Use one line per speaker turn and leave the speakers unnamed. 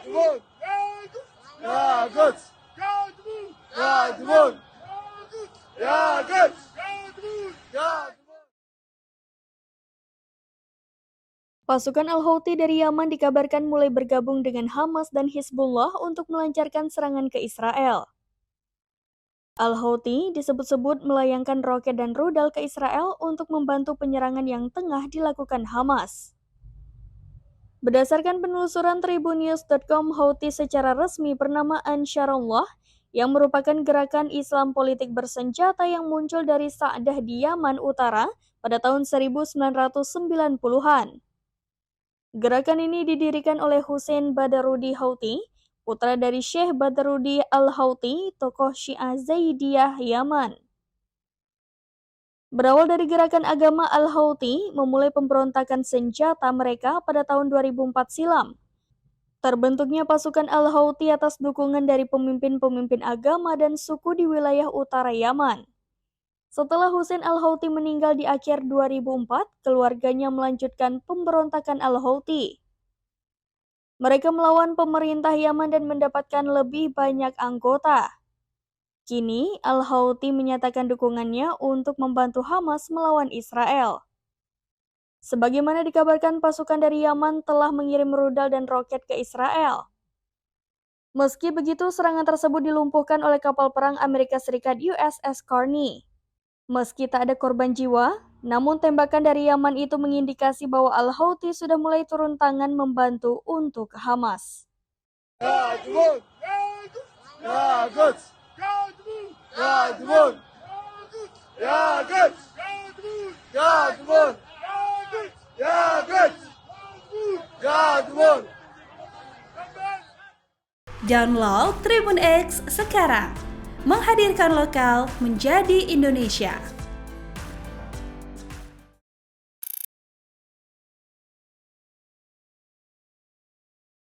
Gabun! Ya Quds! Ya Gabun! Ya Quds! Ya Gabun!
Pasukan Al-Houthi dari Yaman dikabarkan mulai bergabung dengan Hamas dan Hizbullah untuk melancarkan serangan ke Israel. Al-Houthi disebut-sebut melayangkan roket dan rudal ke Israel untuk membantu penyerangan yang tengah dilakukan Hamas. Berdasarkan penelusuran Tribunnews.com, Houthi secara resmi bernama Ansarullah, yang merupakan gerakan Islam politik bersenjata yang muncul dari Sa'dah di Yaman Utara pada tahun 1990-an. Gerakan ini didirikan oleh Hussein Badarudi Houthi, putra dari Syekh Badarudi Al-Houthi, tokoh Syiah Zaidiyah Yaman. Berawal dari gerakan agama Al-Houthi, memulai pemberontakan senjata mereka pada tahun 2004 silam. Terbentuknya pasukan Al-Houthi atas dukungan dari pemimpin-pemimpin agama dan suku di wilayah utara Yaman. Setelah Hussein Al-Houthi meninggal di akhir 2004, keluarganya melanjutkan pemberontakan Al-Houthi. Mereka melawan pemerintah Yaman dan mendapatkan lebih banyak anggota. Kini, Al-Houthi menyatakan dukungannya untuk membantu Hamas melawan Israel. Sebagaimana dikabarkan, pasukan dari Yaman telah mengirim rudal dan roket ke Israel. Meski begitu, serangan tersebut dilumpuhkan oleh kapal perang Amerika Serikat USS Carney. Meski tak ada korban jiwa, namun tembakan dari Yaman itu mengindikasi bahwa Al-Houthi sudah mulai turun tangan membantu untuk Hamas.
Ya Gabun! Ya Quds! Ya Gabun! Ya Quds! Ya Gabun! Ya Quds! Ya Gabun!
Download Tribun X sekarang, menghadirkan lokal menjadi Indonesia.